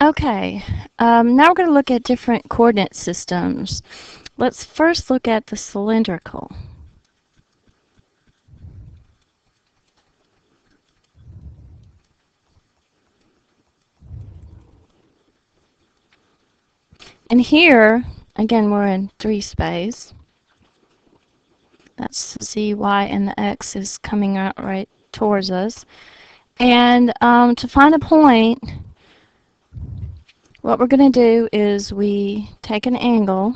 Okay, now we're going to look at different coordinate systems. Let's first look at the cylindrical. And here, again, we're in 3 space. That's z, y, and the x is coming out right towards us. And to find a point, what we're going to do is we take an angle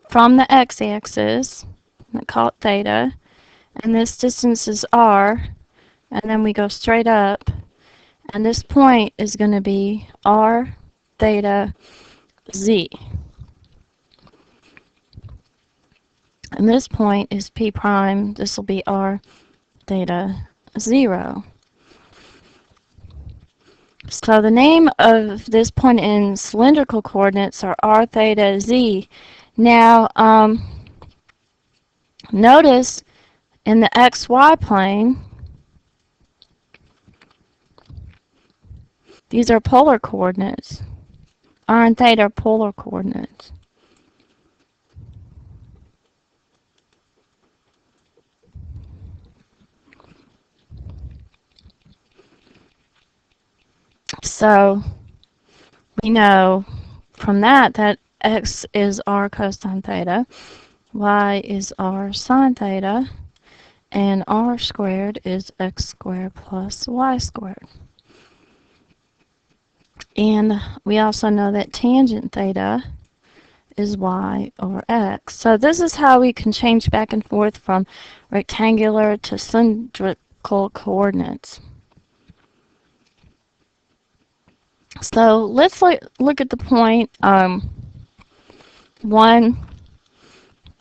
from the x-axis, call it theta, and this distance is r, and then we go straight up, and this point is going to be r theta z. And this point is p prime. This will be r theta 0. So the name of this point in cylindrical coordinates are r theta z. Now, notice in the xy plane, these are polar coordinates. R and theta are polar coordinates. So we know from that x is r cosine theta, y is r sine theta, and r squared is x squared plus y squared. And we also know that tangent theta is y over x. So this is how we can change back and forth from rectangular to cylindrical coordinates. So let's look at the point 1,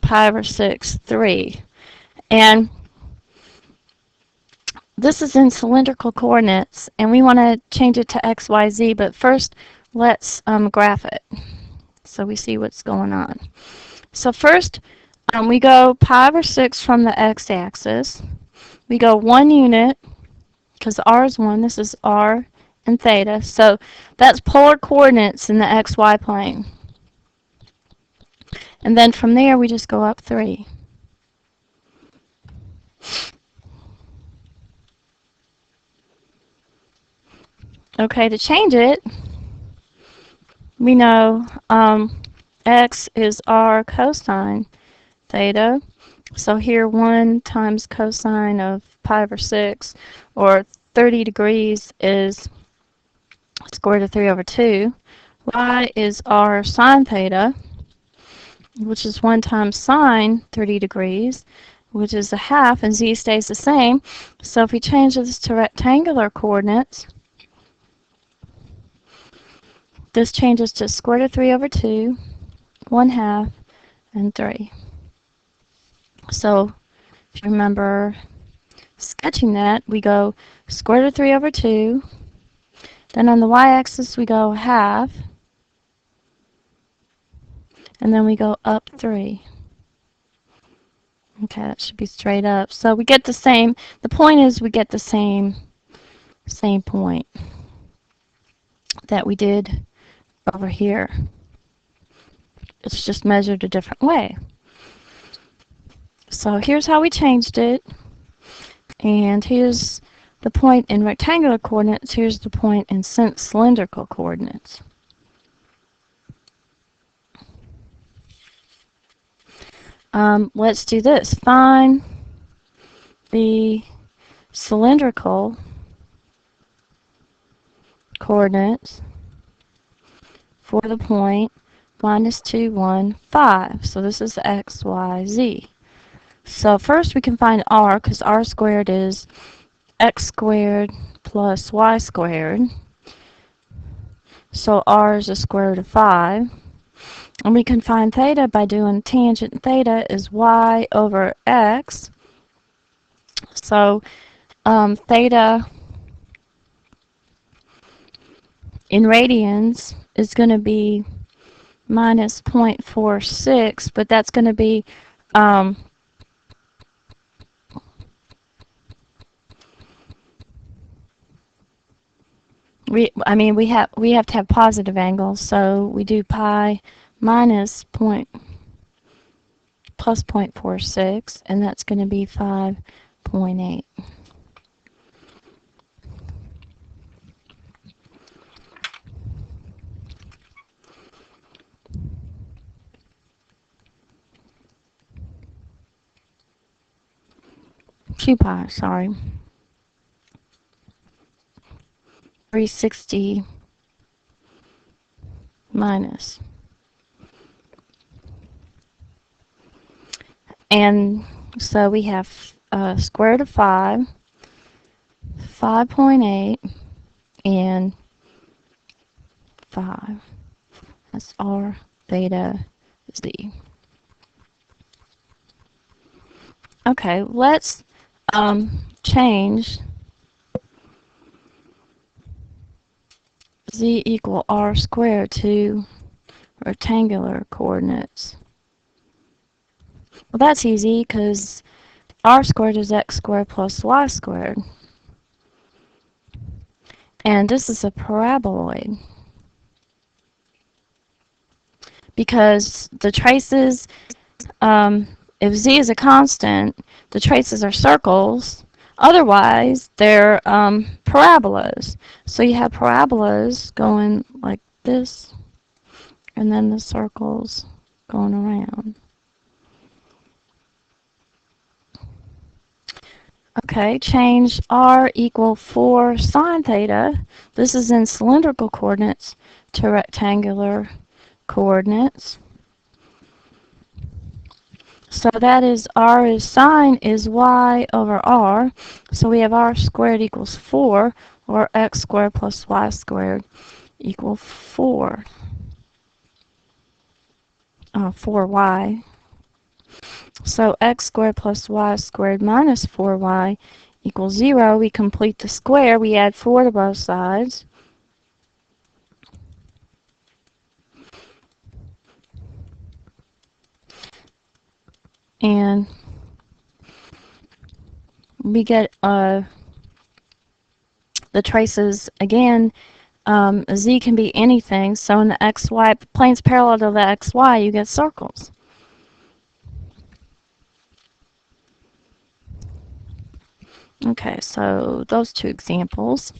pi over 6, 3. And this is in cylindrical coordinates, and we want to change it to x, y, z, but first let's graph it so we see what's going on. So first, we go pi over 6 from the x-axis. We go 1 unit, because r is 1. This is r and theta. So that's polar coordinates in the xy plane. And then from there, we just go up 3. Okay, to change it, we know x is r cosine theta. So here 1 times cosine of pi over 6, or 30 degrees, is square root of 3 over 2. Y is r sine theta, which is 1 times sine 30 degrees, which is a half, and z stays the same. So if we change this to rectangular coordinates, this changes to square root of 3 over 2, 1 half, and 3. So if you remember sketching that, we go square root of 3 over 2. Then on the y-axis, we go half. And then we go up 3. Okay, that should be straight up. So we get the same. The point is we get the same point that we did over here. It's just measured a different way. So here's how we changed it. And here's the point in rectangular coordinates. Here's the point in cylindrical coordinates. Let's do this. Find the cylindrical coordinates for the point -2, 1, 5. So this is x, y, z. So first we can find r, because r squared is x squared plus y squared. So r is the square root of 5. And we can find theta by doing tangent theta is y over x. So theta in radians is going to be minus 0.46, but that's going to be we have to have positive angles, so we do pi minus point plus 0.46, and that's going to be 5.8. Two pi, sorry. 360 minus. And so we have square root of 5, 5.8, and 5. That's r theta z. Okay, let's change z equal r squared to rectangular coordinates. Well, that's easy because r squared is x squared plus y squared. And this is a paraboloid because the traces, if z is a constant, the traces are circles. Otherwise, they're parabolas. So you have parabolas going like this, and then the circles going around. Okay, change r equal 4 sine theta. This is in cylindrical coordinates to rectangular coordinates. So that is r is sine is y over r. So we have r squared equals 4, or x squared plus y squared equal 4. 4y. So x squared plus y squared minus 4y equals 0. We complete the square. We add 4 to both sides. And we get the traces again. Z can be anything. So in the xy planes parallel to the xy, you get circles. Okay, so those two examples.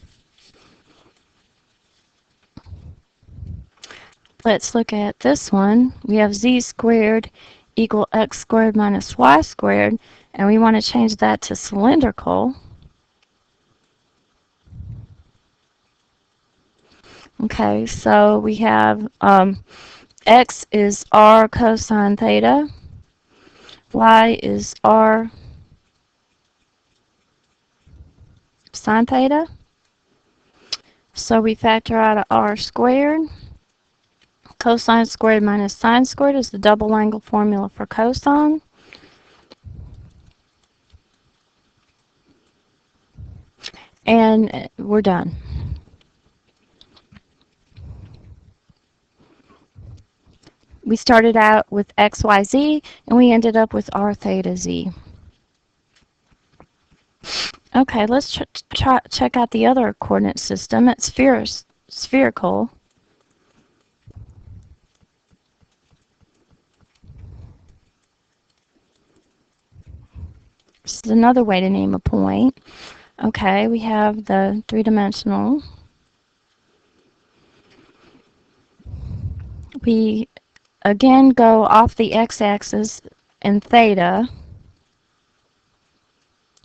Let's look at this one. We have z squared equal x squared minus y squared, and we want to change that to cylindrical. Okay, so we have x is r cosine theta, y is r sine theta. So we factor out r squared. Cosine squared minus sine squared is the double angle formula for cosine. And we're done. We started out with x, y, z, and we ended up with r theta z. Okay, let's check out the other coordinate system. It's spherical. This is another way to name a point. Okay, we have the three-dimensional. We again go off the x-axis in theta.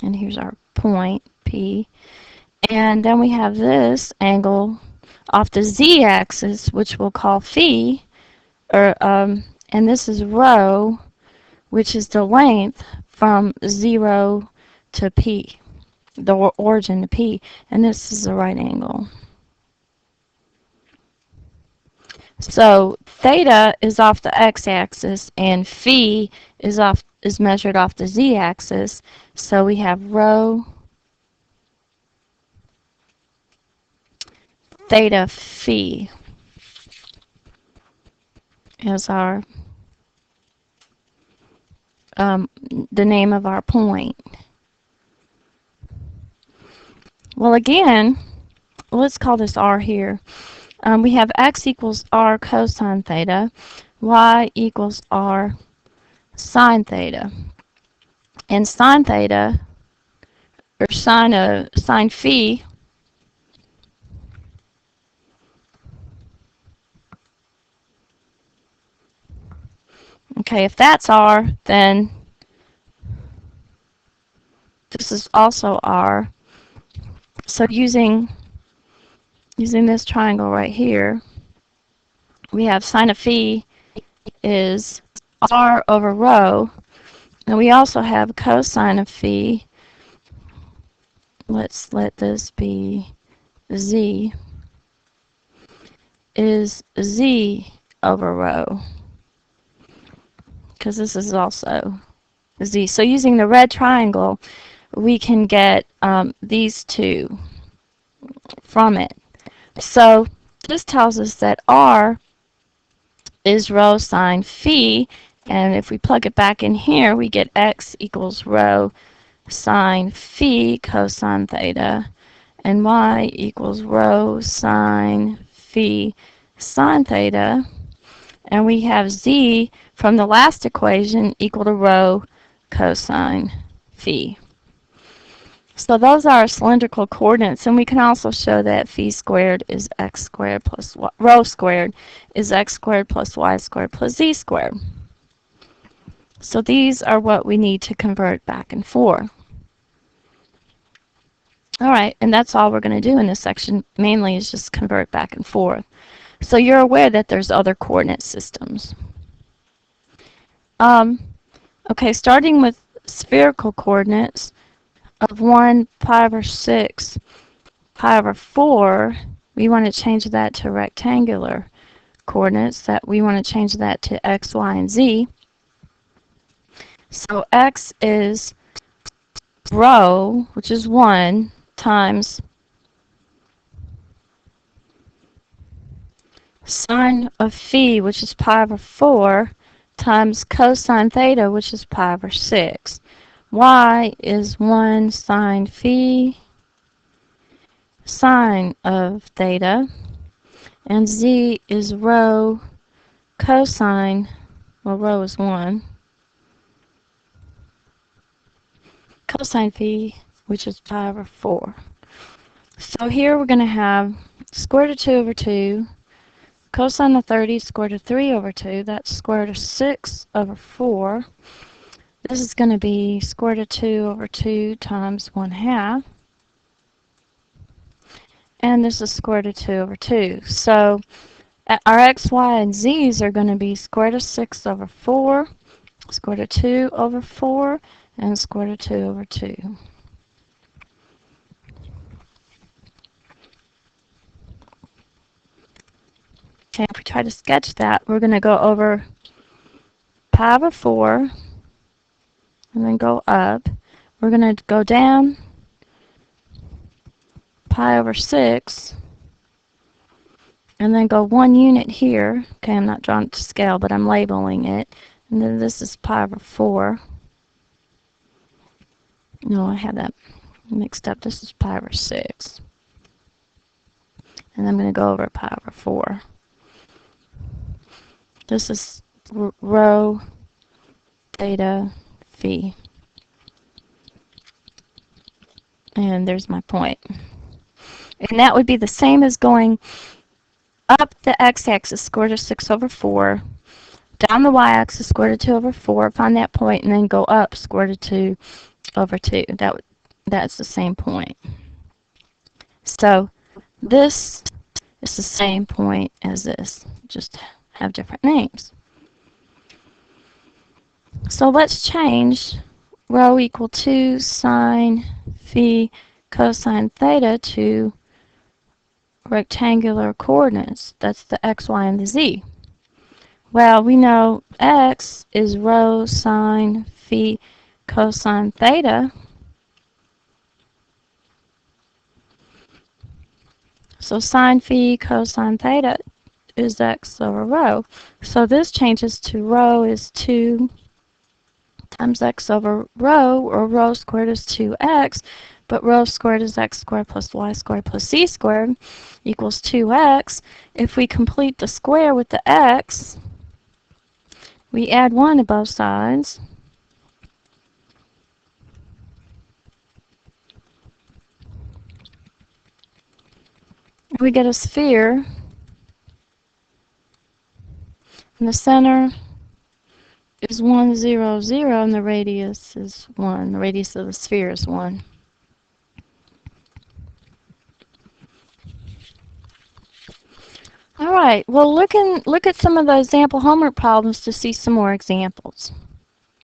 And here's our point, P. And then we have this angle off the z-axis, which we'll call phi, and this is rho, which is the length from 0 to P, the origin to P, and this is the right angle. So theta is off the x-axis, and phi is measured off the z-axis. So we have rho theta phi as our the name of our point. Well, again, let's call this r here. We have x equals r cosine theta, y equals r sine theta. And sine theta, or sine phi, okay, if that's r, then this is also r. So using this triangle right here, we have sine of phi is r over rho, and we also have cosine of phi. Let's let this be z, is z over rho, because this is also z. So using the red triangle, we can get these two from it. So this tells us that r is rho sine phi, and if we plug it back in here, we get x equals rho sine phi cosine theta, and y equals rho sine phi sine theta, and we have z from the last equation equal to rho cosine phi. So those are our cylindrical coordinates, and we can also show that phi squared is x squared plus rho squared is x squared plus y squared plus z squared. So these are what we need to convert back and forth. Alright, and that's all we're going to do in this section, mainly is just convert back and forth. So you're aware that there's other coordinate systems. Okay, starting with spherical coordinates of 1, pi over 6, pi over 4, we want to change that to rectangular coordinates, that we want to change that to x, y, and z. So x is rho, which is 1, times sine of phi, which is pi over 4, times cosine theta, which is pi over 6. Y is 1 sine phi sine of theta, and z is rho cosine, well, rho is 1, cosine phi, which is pi over 4. So here we're going to have square root of 2 over 2, cosine of 30 square root of 3 over 2, that's square root of 6 over 4. This is going to be square root of 2 over 2 times 1/2. And this is square root of 2 over 2. So our x, y, and z's are going to be square root of 6 over 4, square root of 2 over 4, and square root of 2 over 2. Okay, if we try to sketch that, we're going to go over pi over 4, and then go up. We're going to go down pi over 6, and then go 1 unit here. Okay, I'm not drawing it to scale, but I'm labeling it. And then this is pi over 4. No, I had that mixed up. This is pi over 6. And I'm going to go over pi over 4. This is rho theta phi. And there's my point. And that would be the same as going up the x-axis, square root of 6 over 4, down the y-axis, square root of 2 over 4, find that point, and then go up square root of 2 over 2. That's the same point. So this is the same point as this, just have different names. So let's change rho equal 2 sine phi cosine theta to rectangular coordinates. That's the x, y, and the z. Well, we know x is rho sine phi cosine theta. So sine phi cosine theta is x over rho. So this changes to rho is 2 times x over rho, or rho squared is 2x, but rho squared is x squared plus y squared plus z squared equals 2x. If we complete the square with the x, we add 1 to both sides. We get a sphere, and the center is 1, 0, 0, and the radius is 1. The radius of the sphere is 1. All right, well, look at some of the example homework problems to see some more examples.